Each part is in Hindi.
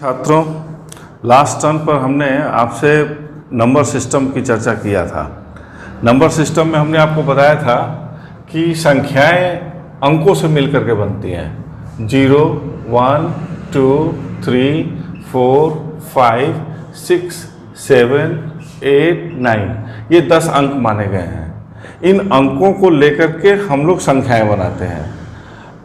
छात्रों, लास्ट टर्म पर हमने आपसे नंबर सिस्टम की चर्चा किया था। नंबर सिस्टम में हमने आपको बताया था कि संख्याएं अंकों से मिलकर के बनती हैं। 0, 1, 2, 3, 4, 5, 6, 7, 8, 9 ये 10 अंक माने गए हैं। इन अंकों को लेकर के हम लोग संख्याएं बनाते हैं,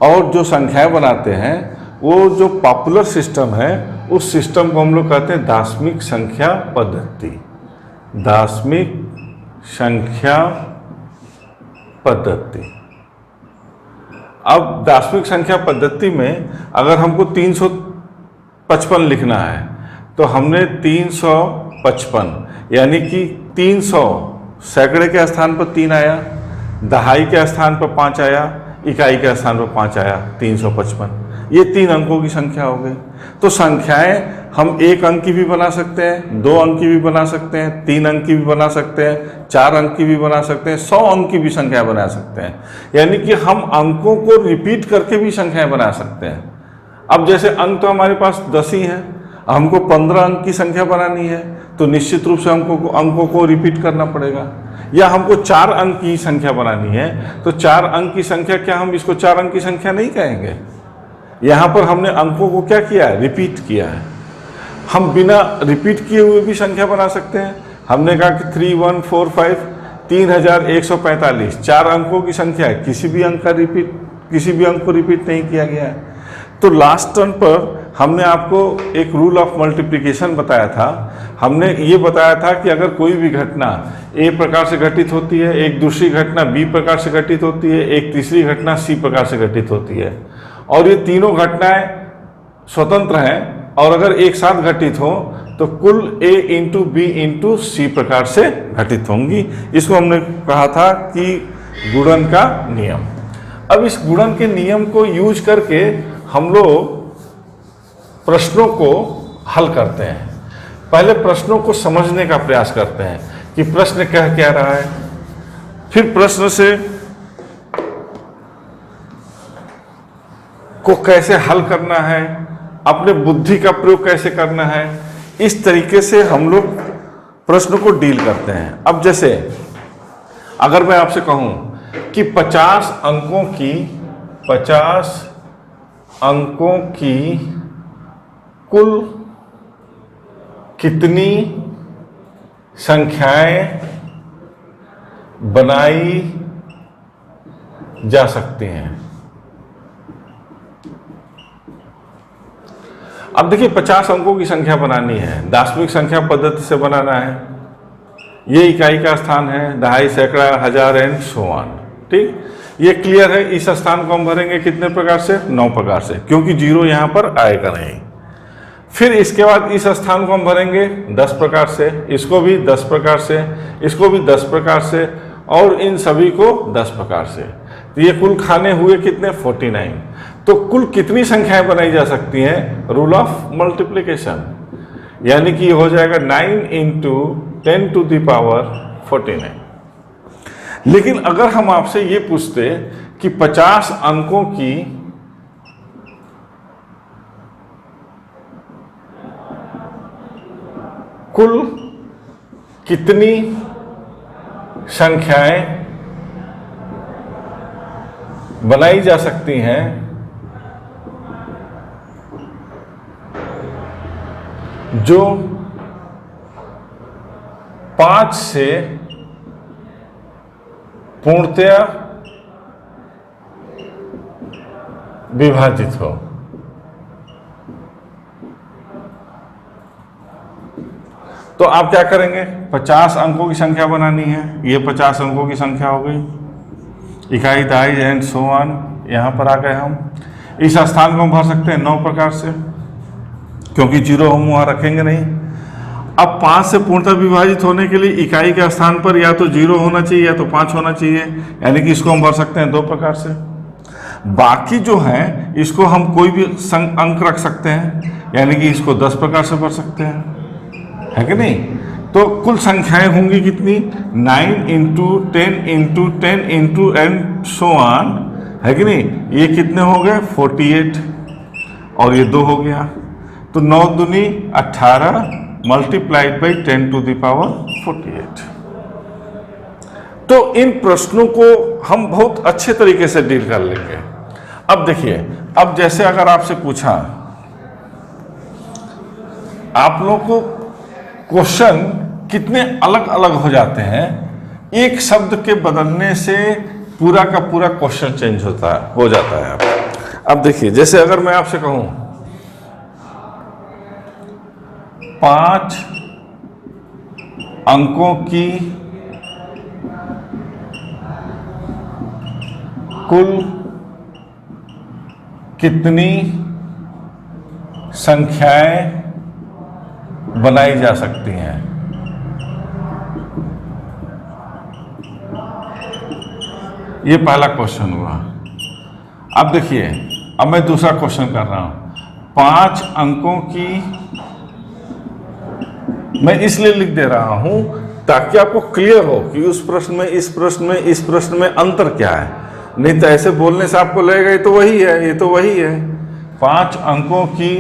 और जो संख्याएं बनाते हैं वो जो पॉपुलर सिस्टम है उस सिस्टम को हम लोग कहते हैं दार्शनिक संख्या पद्धति। दार्शनिक संख्या पद्धति। अब दार्शनिक संख्या पद्धति में अगर हमको 355 लिखना है तो हमने 355 यानी कि 300 सैकड़े के स्थान पर 3 आया, दहाई के स्थान पर 5 आया, इकाई के स्थान पर 5 आया, 355। ये 3 अंकों की संख्या हो गई। तो संख्याएं हम 1 अंक की भी बना सकते हैं, 2 अंक की भी बना सकते हैं, 3 अंक की भी बना सकते हैं, 4 अंक की भी बना सकते हैं, 100 अंक की भी संख्या बना सकते हैं। यानी कि हम अंकों को रिपीट करके भी संख्याएं बना सकते हैं। अब जैसे अंक तो हमारे पास 10 ही हैं, हमको 15 अंक की संख्या बनानी है तो निश्चित रूप से हमको अंकों को रिपीट करना पड़ेगा। या हमको 4 अंक की संख्या बनानी है तो 4 अंक की संख्या, क्या हम इसको 4 अंक की संख्या नहीं कहेंगे? यहाँ पर हमने अंकों को क्या किया है? रिपीट किया है। हम बिना रिपीट किए हुए भी संख्या बना सकते हैं। हमने कहा कि 3145 3145 4 अंकों की संख्या है, किसी भी अंक को रिपीट नहीं किया गया है। तो लास्ट टर्म पर हमने आपको एक रूल ऑफ मल्टीप्लिकेशन बताया था। हमने ये बताया था कि अगर कोई भी घटना ए प्रकार से घटित होती है, एक दूसरी घटना बी प्रकार से घटित होती है, एक तीसरी घटना सी प्रकार से घटित होती है, और ये तीनों घटनाएं स्वतंत्र हैं और अगर एक साथ घटित हो तो कुल ए इंटू बी इंटू सी प्रकार से घटित होंगी। इसको हमने कहा था कि गुणन का नियम। अब इस गुणन के नियम को यूज करके हम लोग प्रश्नों को हल करते हैं। पहले प्रश्नों को समझने का प्रयास करते हैं कि प्रश्न कह क्या रहा है, फिर प्रश्न से को कैसे हल करना है, अपने बुद्धि का प्रयोग कैसे करना है, इस तरीके से हम लोग प्रश्न को डील करते हैं। अब जैसे अगर मैं आपसे कहूं कि 50 अंकों की कुल कितनी संख्याएं बनाई जा सकती हैं? अब देखिए 50 अंकों की संख्या बनानी है, दार्शनिक संख्या पद्धति से बनाना है। ये इकाई का स्थान है, दहाई, सैकड़ा, हजार एंड सो ऑन। ठीक, ये क्लियर है। इस स्थान को हम भरेंगे कितने प्रकार से? 9 प्रकार से, क्योंकि 0 यहां पर आएगा नहीं। फिर इसके बाद इस स्थान को हम भरेंगे 10 प्रकार से, इसको भी 10 प्रकार से, इसको भी 10 प्रकार से, और इन सभी को 10 प्रकार से। तो ये कुल खाने हुए कितने? 49। तो कुल कितनी संख्याएं बनाई जा सकती हैं? रूल ऑफ मल्टीप्लिकेशन, यानी कि हो जाएगा 9 इंटू 10 टू द पावर 49। लेकिन अगर हम आपसे ये पूछते कि 50 अंकों की कुल कितनी संख्याएं बनाई जा सकती हैं, जो 5 से पूर्णतया विभाजित हो? तो आप क्या करेंगे? 50 अंकों की संख्या बनानी है। ये 50 अंकों की संख्या हो गई, इकाई, दहाई एंड सो ऑन। यहाँ पर आ गए हम। इस स्थान को हम भर सकते हैं 9 प्रकार से, क्योंकि 0 हम वहाँ रखेंगे नहीं। अब 5 से पूर्णतः विभाजित होने के लिए इकाई के स्थान पर या तो 0 होना चाहिए या तो 5 होना चाहिए, यानी कि इसको हम भर सकते हैं 2 प्रकार से। बाकी जो हैं इसको हम कोई भी अंक रख सकते हैं, यानी कि इसको 10 प्रकार से भर सकते हैं, है कि नहीं? तो कुल संख्याएं होंगी कितनी? 9 into 10 into 10 into and so on, है कि नहीं? ये कितने हो गए? 48, और ये 2 हो गया। तो 9 दूनी 18 multiplied by 10 to the power 48। तो इन प्रश्नों को हम बहुत अच्छे तरीके से डील कर लेंगे। अब देखिए, अब जैसे अगर आपसे पूछा, आप लोगों को क्वेश्चन कितने अलग अलग हो जाते हैं, एक शब्द के बदलने से पूरा का पूरा क्वेश्चन चेंज हो जाता है। अब देखिए, जैसे अगर मैं आपसे कहूं 5 अंकों की कुल कितनी संख्याएं बनाई जा सकती हैं, ये पहला क्वेश्चन हुआ। अब देखिए, अब मैं दूसरा क्वेश्चन कर रहा हूं। 5 अंकों की, मैं इसलिए लिख दे रहा हूं ताकि आपको क्लियर हो कि उस प्रश्न में, इस प्रश्न में, इस प्रश्न में अंतर क्या है। नहीं तो ऐसे बोलने से आपको लगेगा ये तो वही है, ये तो वही है। 5 अंकों की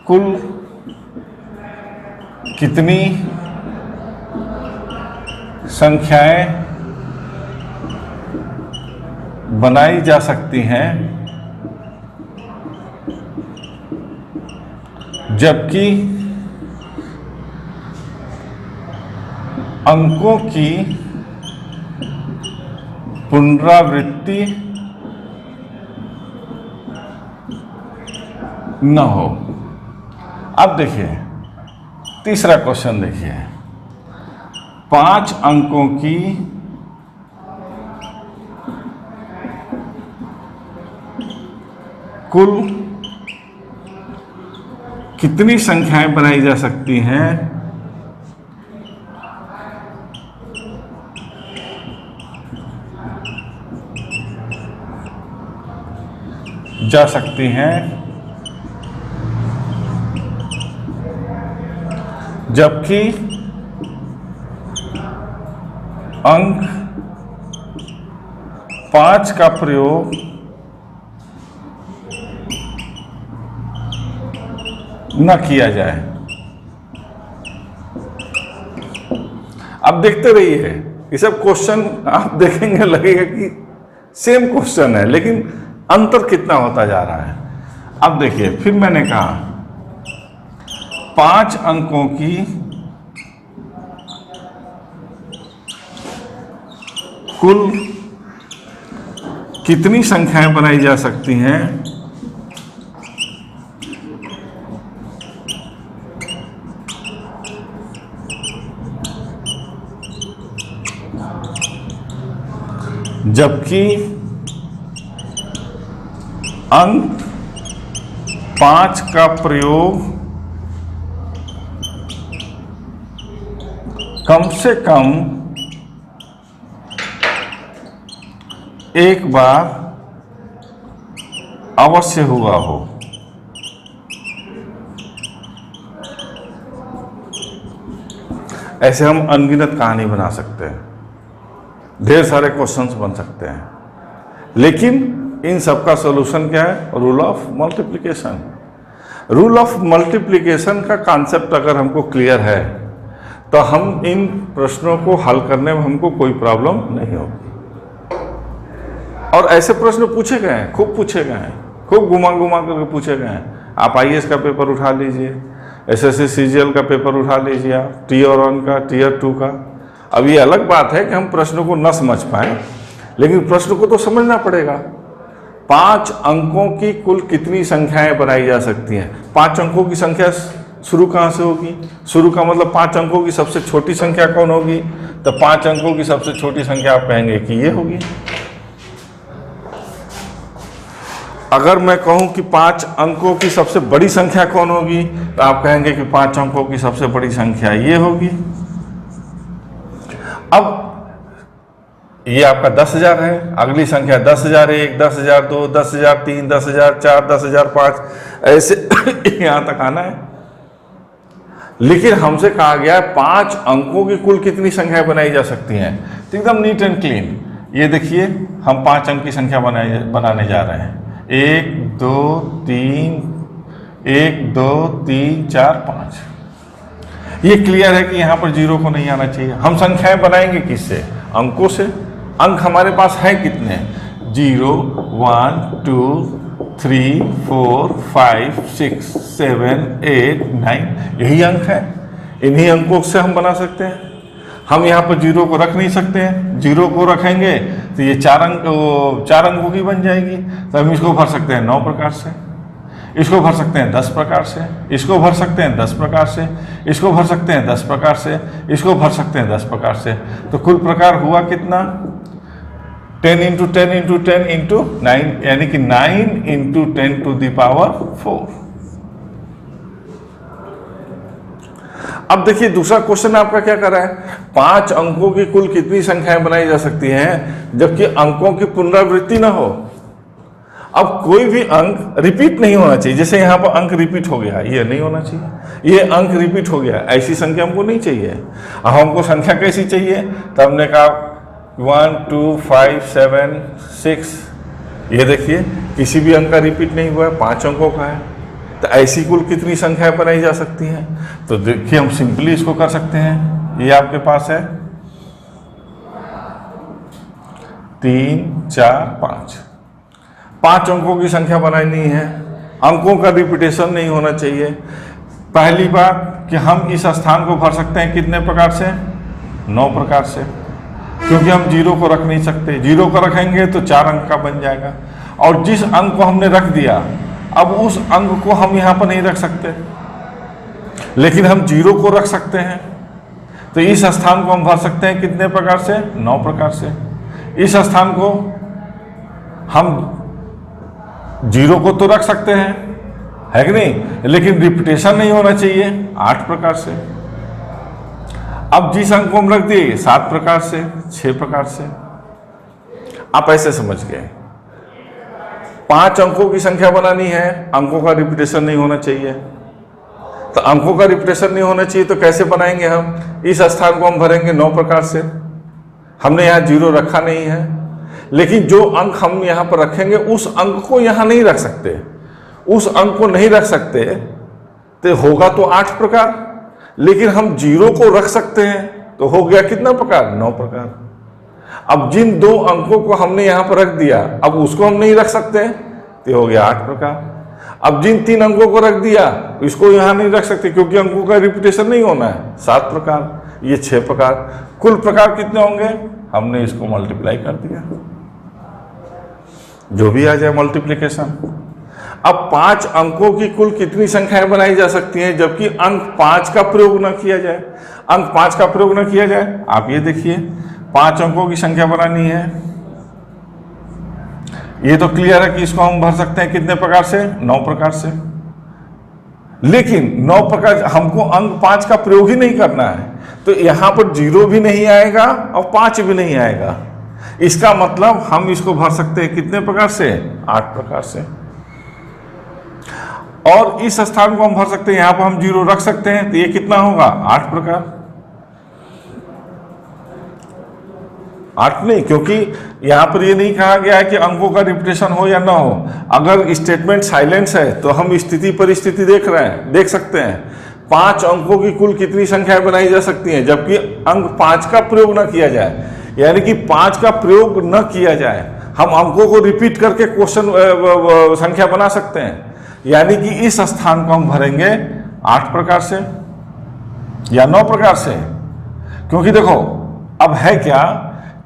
कुल कितनी संख्याएं बनाई जा सकती हैं, जबकि अंकों की पुनरावृत्ति न हो। अब देखिए, तीसरा क्वेश्चन देखिए, 5 अंकों की कुल कितनी संख्याएं बनाई जा सकती हैं, जबकि अंक 5 का प्रयोग न किया जाए। अब देखते रहिए, ये सब क्वेश्चन आप देखेंगे लगेगा कि सेम क्वेश्चन है, लेकिन अंतर कितना होता जा रहा है। अब देखिए, फिर मैंने कहा 5 अंकों की कुल कितनी संख्याएं बनाई जा सकती हैं, जबकि अंक 5 का प्रयोग कम से कम एक बार अवश्य हुआ हो। ऐसे हम अनगिनत कहानी बना सकते हैं, ढेर सारे क्वेश्चंस बन सकते हैं, लेकिन इन सब का सॉल्यूशन क्या है? Rule of multiplication. Rule of multiplication का कॉन्सेप्ट अगर हमको क्लियर है तो हम इन प्रश्नों को हल करने में हमको कोई प्रॉब्लम नहीं होगी। और ऐसे प्रश्न पूछे गए हैं, खूब पूछे गए हैं, खूब घुमा घुमा करके पूछे गए हैं। आप आईएएस का पेपर उठा लीजिए, एसएससी सीजीएल का पेपर उठा लीजिए, आप टीयर 1 का, टीयर 2 का। अब ये अलग बात है कि हम प्रश्नों को न समझ पाए, लेकिन प्रश्न को तो समझना पड़ेगा। 5 अंकों की कुल कितनी संख्याएं बनाई जा सकती हैं? 5 अंकों की संख्या शुरू कहाँ से होगी? शुरू का मतलब 5 अंकों की सबसे छोटी संख्या कौन होगी? तो 5 अंकों की सबसे छोटी संख्या आप कहेंगे कि ये होगी। अगर मैं कहूं कि 5 अंकों की सबसे बड़ी संख्या कौन होगी, तो आप कहेंगे कि 5 अंकों की सबसे बड़ी संख्या ये होगी। अब ये आपका 10,000 है, अगली संख्या 10,001, 10,002, 10,003, 10,004, 10,005, ऐसे यहां तक आना है। लेकिन हमसे कहा गया है 5 अंकों की कुल कितनी संख्याएं बनाई जा सकती हैं। तो एकदम नीट एंड क्लीन। ये देखिए, हम 5 अंक की संख्या बनाने जा रहे हैं। 1, 2 3 1 2 3 4 5। ये क्लियर है कि यहाँ पर जीरो को नहीं आना चाहिए। हम संख्याएं बनाएंगे किससे? अंकों से। अंक हमारे पास है कितने? 0 1 2 3 4 5 6 7 8 9, यही अंक है। इन्हीं अंकों से हम बना सकते हैं। हम यहाँ पर जीरो को रख नहीं सकते हैं। जीरो को रखेंगे तो ये चार अंकों की बन जाएगी। तो हम इसको भर सकते हैं 9 प्रकार से, इसको भर सकते हैं 10 प्रकार से, इसको भर सकते हैं 10 प्रकार से, इसको भर सकते हैं 10 प्रकार से, इसको भर सकते हैं 10 प्रकार से। तो कुल प्रकार हुआ कितना? 10 इंटू 10 इंटू 10 इंटू 9, यानी कि 9 इंटू 10 टू द पावर 4। अब देखिए दूसरा क्वेश्चन आपका क्या कर रहा है? 5 अंकों की कुल कितनी संख्याएं बनाई जा सकती हैं जबकि अंकों की पुनरावृत्ति ना हो। अब कोई भी अंक रिपीट नहीं होना चाहिए। जैसे यहाँ पर अंक रिपीट हो गया, ये नहीं होना चाहिए। ये अंक रिपीट हो गया, ऐसी संख्या हमको नहीं चाहिए। अब हमको संख्या कैसी चाहिए? तो हमने कहा 1 2 5 7 6। ये देखिए किसी भी अंक का रिपीट नहीं हुआ है, 5 अंकों का है। तो ऐसी कुल कितनी संख्याएं बनाई जा सकती हैं? तो देखिए हम सिंपली इसको कर सकते हैं। ये आपके पास है 3 4 5। 5 अंकों की संख्या बनानी है। अंकों का रिपीटेशन नहीं होना चाहिए। पहली बात कि हम इस स्थान को भर सकते हैं कितने प्रकार से? 9 प्रकार से, क्योंकि हम जीरो को रख नहीं सकते। जीरो को रखेंगे तो 4 अंक का बन जाएगा। और जिस अंक को हमने रख दिया, अब उस अंक को हम यहाँ पर नहीं रख सकते, लेकिन हम जीरो को रख सकते हैं। तो इस स्थान को हम भर सकते हैं कितने प्रकार से? 9 प्रकार से। इस स्थान को हम जीरो को तो रख सकते हैं, है कि नहीं, लेकिन रिपीटेशन नहीं होना चाहिए, 8 प्रकार से। अब जिस अंक को हम रख दिए 7 प्रकार से, 6 प्रकार से। आप ऐसे समझ गए। 5 अंकों की संख्या बनानी है, अंकों का रिपीटेशन नहीं होना चाहिए। तो अंकों का रिपीटेशन नहीं होना चाहिए तो कैसे बनाएंगे हम? इस स्थान को हम भरेंगे 9 प्रकार से। हमने यहाँ जीरो रखा नहीं है, लेकिन जो अंक हम यहाँ पर रखेंगे उस अंक को यहाँ नहीं रख सकते। उस अंक को नहीं रख सकते तो होगा तो 8 प्रकार, लेकिन हम जीरो को रख सकते हैं तो हो गया कितना प्रकार? 9 प्रकार। अब जिन 2 अंकों को हमने यहाँ पर रख दिया, अब उसको हम नहीं रख सकते तो हो गया 8 प्रकार। अब जिन 3 अंकों को रख दिया, इसको यहाँ नहीं रख सकते क्योंकि अंकों का रिपीटेशन नहीं होना है, 7 प्रकार। ये 6 प्रकार। कुल प्रकार कितने होंगे? हमने इसको मल्टीप्लाई कर दिया, जो भी आ जाए मल्टीप्लिकेशन। अब 5 अंकों की कुल कितनी संख्याएं बनाई जा सकती हैं जबकि अंक 5 का प्रयोग न किया जाए? अंक 5 का प्रयोग न किया जाए, आप ये देखिए 5 अंकों की संख्या बनानी है। ये तो क्लियर है कि इसको हम भर सकते हैं कितने प्रकार से? 9 प्रकार से। लेकिन 9 प्रकार हमको अंक 5 का प्रयोग ही नहीं करना है, तो यहां पर जीरो भी नहीं आएगा और 5 भी नहीं आएगा। इसका मतलब हम इसको भर सकते हैं कितने प्रकार से? 8 प्रकार से। और इस स्थान को हम भर सकते हैं, यहां पर हम जीरो रख सकते हैं, तो ये कितना होगा? 8 प्रकार। 8 नहीं, क्योंकि यहां पर ये नहीं कहा गया है कि अंकों का रिपीटेशन हो या ना हो। अगर स्टेटमेंट साइलेंस है तो हम स्थिति परिस्थिति देख सकते हैं। 5 अंकों की कुल कितनी संख्याएं बनाई जा सकती हैं जबकि अंक 5 का प्रयोग न किया जाए, यानी कि 5 का प्रयोग न किया जाए। हम अंकों को रिपीट करके क्वेश्चन संख्या बना सकते हैं, यानी कि इस स्थान को हम भरेंगे 8 प्रकार से या 9 प्रकार से। क्योंकि देखो अब है क्या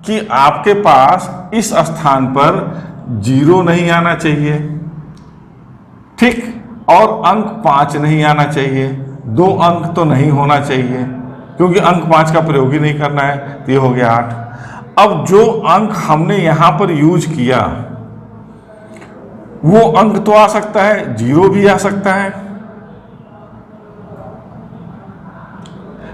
कि आपके पास इस स्थान पर जीरो नहीं आना चाहिए, ठीक, और अंक 5 नहीं आना चाहिए, 2 अंक तो नहीं होना चाहिए क्योंकि अंक 5 का प्रयोग ही नहीं करना है, तो ये हो गया 8। अब जो अंक हमने यहां पर यूज किया वो अंक तो आ सकता है, जीरो भी आ सकता है,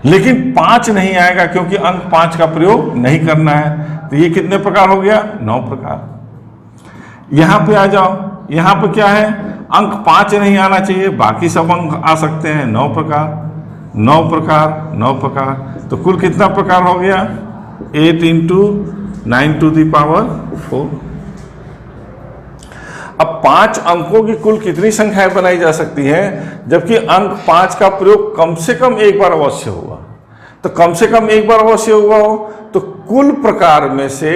लेकिन 5 नहीं आएगा क्योंकि अंक 5 का प्रयोग नहीं करना है। तो ये कितने प्रकार हो गया? 9 प्रकार। यहां पे आ जाओ, यहां पे क्या है? अंक 5 नहीं आना चाहिए, बाकी सब अंक आ सकते हैं। 9 प्रकार, 9 प्रकार, 9 प्रकार। तो कुल कितना प्रकार हो गया? 8 इंटू 9 टू द पावर 4। अब 5 अंकों की कुल कितनी संख्याएं बनाई जा सकती हैं, जबकि अंक 5 का प्रयोग कम से कम एक बार अवश्य हुआ। तो कम से कम एक बार अवश्य हुआ हो तो कुल प्रकार में से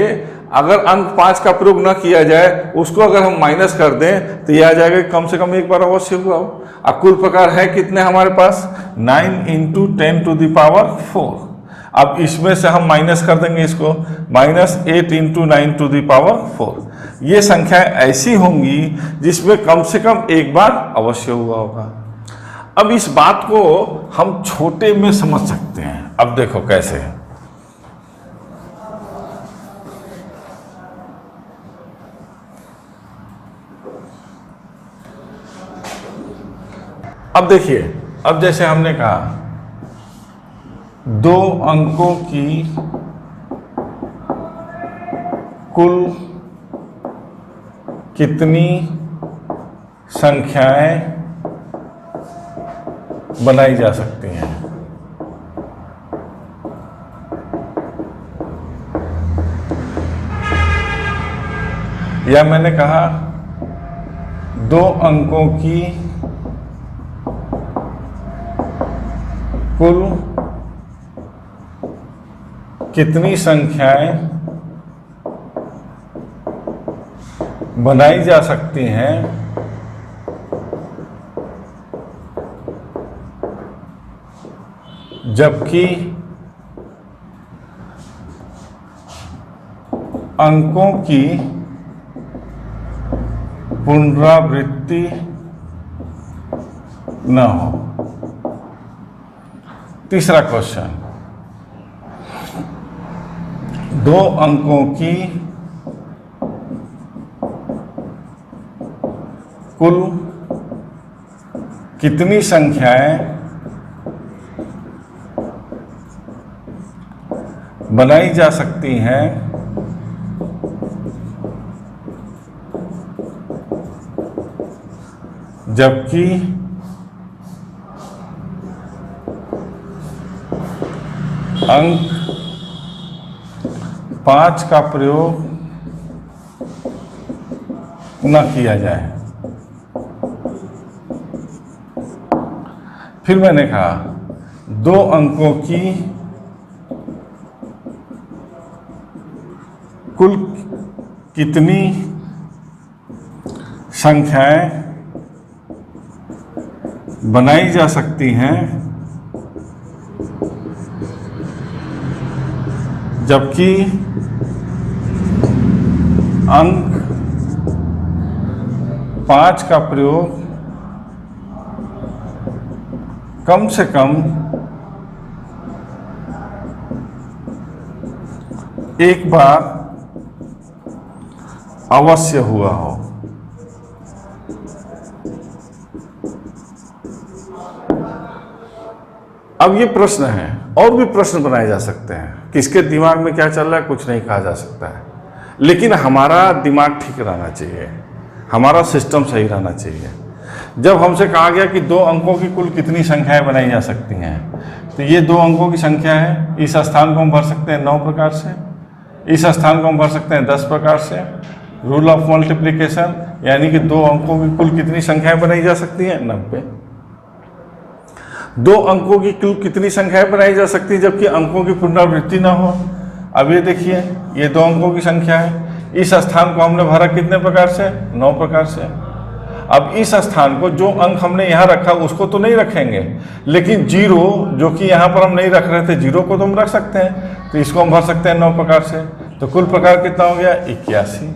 अगर अंक 5 का प्रयोग न किया जाए, उसको अगर हम माइनस कर दें तो यह आ जाएगा कम से कम एक बार अवश्य हुआ हो। अब कुल प्रकार है कितने हमारे पास, 9 × 10⁴। अब इसमें से हम माइनस कर देंगे इसको, -8 × 9⁴। ये संख्या ऐसी होंगी जिसमें कम से कम एक बार अवश्य हुआ होगा। अब इस बात को हम छोटे में समझ सकते हैं। अब देखो कैसे, अब देखिए, अब जैसे हमने कहा 2 अंकों की कुल कितनी संख्याएं बनाई जा सकती हैं। या मैंने कहा 2 अंकों की कुल कितनी संख्याएं बनाई जा सकती हैं जबकि अंकों की पुनरावृत्ति न हो। तीसरा क्वेश्चन, 2 अंकों की कुल कितनी संख्याएं बनाई जा सकती हैं जबकि अंक 5 का प्रयोग न किया जाए। फिर मैंने कहा 2 अंकों की कुल कितनी संख्याएं बनाई जा सकती हैं जबकि अंक 5 का प्रयोग कम से कम एक बार अवश्य हुआ हो। अब ये प्रश्न है, और भी प्रश्न बनाए जा सकते हैं। किसके दिमाग में क्या चल रहा है कुछ नहीं कहा जा सकता है, लेकिन हमारा दिमाग ठीक रहना चाहिए, हमारा सिस्टम सही रहना चाहिए। जब हमसे कहा गया कि 2 अंकों की कुल कितनी संख्याएं बनाई जा सकती हैं, तो ये 2 अंकों की संख्या है। इस स्थान को हम भर सकते हैं 9 प्रकार से, इस स्थान को हम भर सकते हैं 10 प्रकार से। रूल ऑफ मल्टीप्लिकेशन, यानी कि 2 अंकों की कुल कितनी संख्याएं बनाई जा सकती हैं, 90। 2 अंकों की कुल कितनी संख्याएं बनाई जा सकती हैं जबकि अंकों की पुनरावृत्ति ना हो। अब ये देखिए, ये 2 अंकों की संख्या है। इस स्थान को हमने भरा कितने प्रकार से, 9 प्रकार से। अब इस स्थान को, जो अंक हमने यहाँ रखा उसको तो नहीं रखेंगे, लेकिन 0 जो कि यहाँ पर हम नहीं रख रहे थे, 0 को तो हम रख सकते हैं, तो इसको हम भर सकते हैं 9 प्रकार से। तो कुल प्रकार कितना हो गया, 81।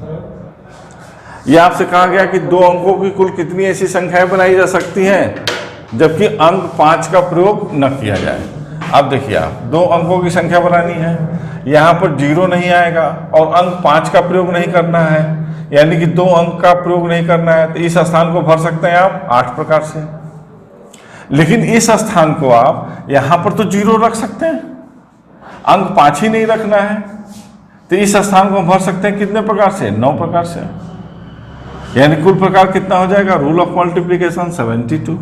यह आपसे कहा गया कि 2 अंकों की कुल कितनी ऐसी संख्याएं बनाई जा सकती हैं जबकि अंक 5 का प्रयोग न किया जाए। अब देखिए, आप 2 अंकों की संख्या बनानी है, यहाँ पर 0 नहीं आएगा और अंक 5 का प्रयोग नहीं करना है, यानी कि 2 अंक का प्रयोग नहीं करना है, तो इस स्थान को भर सकते हैं आप 8 प्रकार से। लेकिन इस स्थान को आप यहाँ पर तो 0 रख सकते हैं, अंक 5 ही नहीं रखना है, तो इस स्थान को भर सकते हैं कितने प्रकार से, 9 प्रकार से। यानी कुल प्रकार कितना हो जाएगा, रूल ऑफ मल्टीप्लिकेशन 72।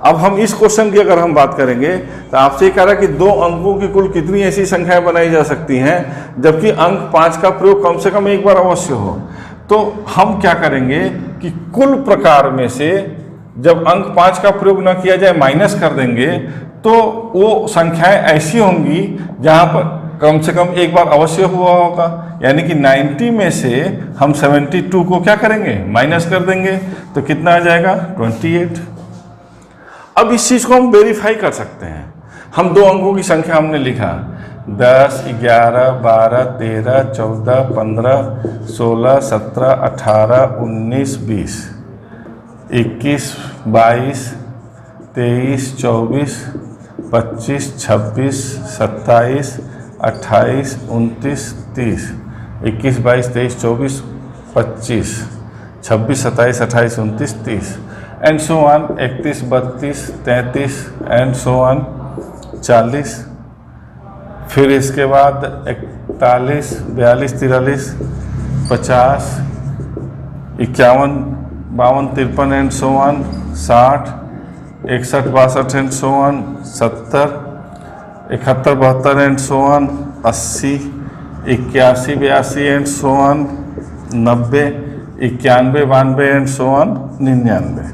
अब हम इस क्वेश्चन की अगर हम बात करेंगे तो आपसे ये कह रहा है कि 2 अंकों की कुल कितनी ऐसी संख्याएं बनाई जा सकती हैं जबकि अंक 5 का प्रयोग कम से कम एक बार अवश्य हो। तो हम क्या करेंगे कि कुल प्रकार में से जब अंक 5 का प्रयोग न किया जाए माइनस कर देंगे, तो वो संख्याएं ऐसी होंगी जहां पर कम से कम एक बार अवश्य हुआ होगा। यानी कि 90 में से हम 72 को क्या करेंगे, माइनस कर देंगे, तो कितना आ जाएगा 28। अब इस चीज़ को हम वेरीफाई कर सकते हैं। हम दो अंकों की संख्या हमने लिखा 10, 11, 12, 13, 14, 15, 16, 17, 18, 19, 20, 21, 22, 23, 24, 25, 26, 27, 28, 29, 30, 21, 22, 23, 24, 25, 26, 27, 28, 29, 30 and so on, 31, 32, 33 and so on 40, फिर इसके बाद 41, 42, 43, 50, 51, 52, 53 and so on 60, 61, 62 and so on 70, 71, 72 and so on 80, 81, 82 and so on 90, 91, 92 and so on 99।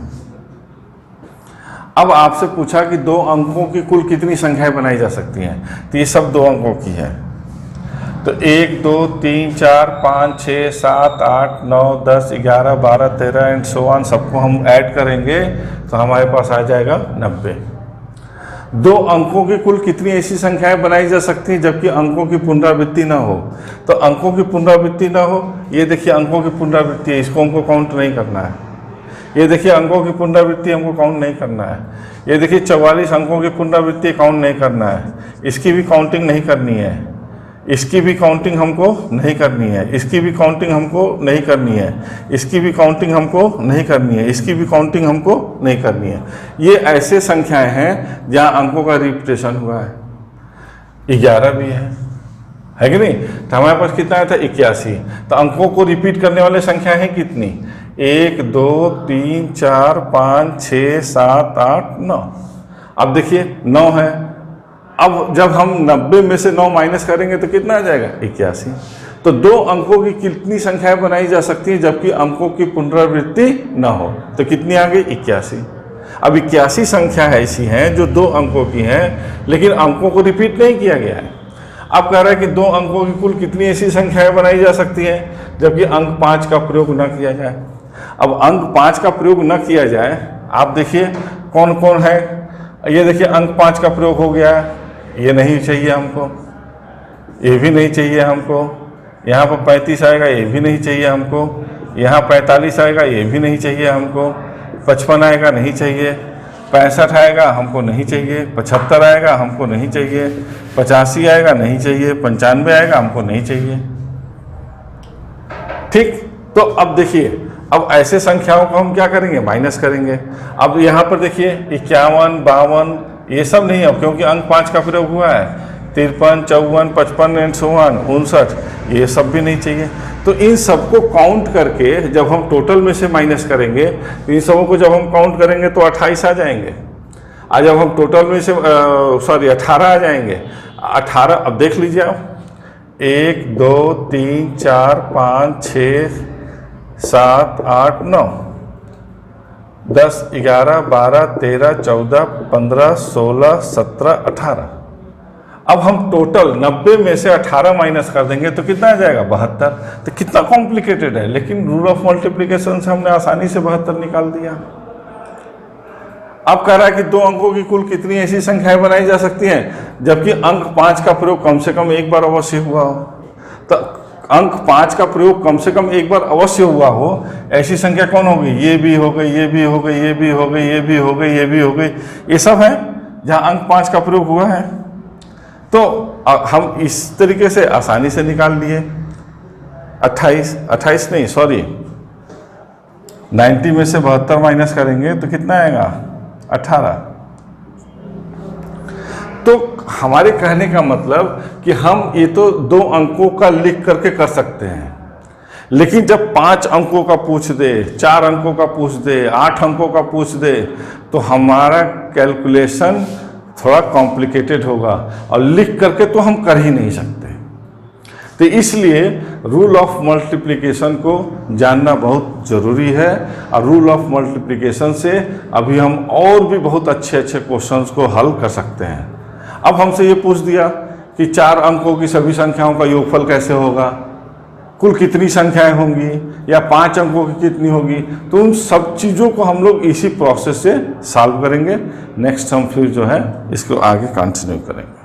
अब आपसे पूछा कि दो अंकों की कुल कितनी संख्याएं बनाई जा सकती हैं, तो ये सब दो अंकों की है। तो 1, 2, 3, 4, 5, 6, 7, 8, 9, 10, 11, 12, 13 एंड सो ऑन सबको हम ऐड करेंगे तो हमारे पास आ जाएगा 90। दो अंकों की कुल कितनी ऐसी संख्याएं बनाई जा सकती हैं जबकि अंकों की पुनरावृत्ति ना हो, तो अंकों की पुनरावृत्ति ना हो, ये देखिए अंकों की पुनरावृत्ति है, इसको हमको काउंट नहीं करना है। ये देखिए अंकों की पुनरावृत्ति हमको काउंट नहीं करना है। ये देखिए 44 अंकों की पुनरावृत्ति काउंट नहीं करना है, इसकी भी काउंटिंग नहीं करनी है, इसकी भी काउंटिंग हमको नहीं करनी है, इसकी भी काउंटिंग हमको नहीं करनी है, इसकी भी काउंटिंग हमको नहीं करनी है, इसकी भी काउंटिंग हमको नहीं करनी है। ये ऐसे संख्याएं हैं जहां अंकों का रिपीटेशन हुआ है। 11 भी है कि नहीं? तो हमारे पास कितना आया था 81। तो अंकों को रिपीट करने वाले संख्या है कितनी? 1, 2, 3, 4, 5, 6, 7, 8, 9। अब देखिए 9 है। अब जब हम 90 में से 9 माइनस करेंगे तो कितना आ जाएगा 81। तो दो अंकों की कितनी संख्याएं बनाई जा सकती हैं जबकि अंकों की पुनरावृत्ति न हो, तो कितनी आ गई 81। अब 81 संख्या ऐसी हैं जो दो अंकों की हैं लेकिन अंकों को रिपीट नहीं किया गया है। अब कह रहा है कि दो अंकों की कुल कितनी ऐसी संख्याएं बनाई जा सकती हैं जबकि अंक 5 का प्रयोग न किया जाए। अब अंक 5 का प्रयोग न किया जाए, आप देखिए कौन कौन है। ये देखिए अंक 5 का प्रयोग हो गया, ये नहीं चाहिए हमको, ये भी नहीं चाहिए हमको, यहाँ पर 35 आएगा, ये भी नहीं चाहिए हमको, यहाँ 45 आएगा, ये भी नहीं चाहिए हमको, 55 आएगा, नहीं चाहिए, 65 आएगा, हमको नहीं चाहिए, 75 आएगा, हमको नहीं चाहिए, 85 आएगा, नहीं चाहिए, 95 आएगा, हमको नहीं चाहिए। ठीक, तो अब देखिए, अब ऐसे संख्याओं को हम क्या करेंगे, माइनस करेंगे। अब यहाँ पर देखिए 51, 52 ये सब नहीं है क्योंकि अंक 5 का प्रयोग हुआ है। 53, 54, 55 एंड सो ऑन 59 ये सब भी नहीं चाहिए। तो इन सबको काउंट करके जब हम टोटल में से माइनस करेंगे तो इन सबों को जब हम काउंट करेंगे तो 28 आ जाएंगे। आज जब हम टोटल में से 18 आ जाएंगे। 18 अब देख लीजिए आप, 1, 2, 3, 4, 5, 6, 7, 8, 9, 10, 11, 12, 13, 14, 15, 16, 17, 18। अब हम टोटल 90 में से 18 माइनस कर देंगे तो कितना आ जाएगा 72। तो कितना कॉम्प्लिकेटेड है, लेकिन रूल ऑफ मल्टीप्लिकेशन से हमने आसानी से 72 निकाल दिया। अब कह रहा है कि दो अंकों की कुल कितनी ऐसी संख्याएं बनाई जा सकती हैं जबकि अंक 5 का प्रयोग कम से कम एक बार अवश्य हुआ हो। तो अंक 5 का प्रयोग कम से कम एक बार अवश्य हुआ हो, ऐसी संख्या कौन होगी? ये भी हो गई, ये भी हो गई, ये भी हो गई, ये भी हो गई, ये भी हो गई, ये सब है जहां अंक 5 का प्रयोग हुआ है। तो हम इस तरीके से आसानी से निकाल लिए। 28 नहीं, सॉरी, 90 में से 72 माइनस करेंगे तो कितना आएगा 18। तो हमारे कहने का मतलब कि हम ये तो दो अंकों का लिख करके कर सकते हैं, लेकिन जब 5 अंकों का पूछ दे, 4 अंकों का पूछ दे, 8 अंकों का पूछ दे तो हमारा कैलकुलेशन थोड़ा कॉम्प्लिकेटेड होगा और लिख करके तो हम कर ही नहीं सकते। तो इसलिए रूल ऑफ मल्टीप्लिकेशन को जानना बहुत ज़रूरी है, और रूल ऑफ मल्टीप्लिकेशन से अभी हम और भी बहुत अच्छे अच्छे क्वेश्चंस को हल कर सकते हैं। अब हमसे ये पूछ दिया कि 4 अंकों की सभी संख्याओं का योगफल कैसे होगा, कुल कितनी संख्याएं होंगी, या 5 अंकों की कितनी होगी, तो उन सब चीज़ों को हम लोग इसी प्रोसेस से सॉल्व करेंगे। नेक्स्ट हम फिर जो है इसको आगे कंटिन्यू करेंगे।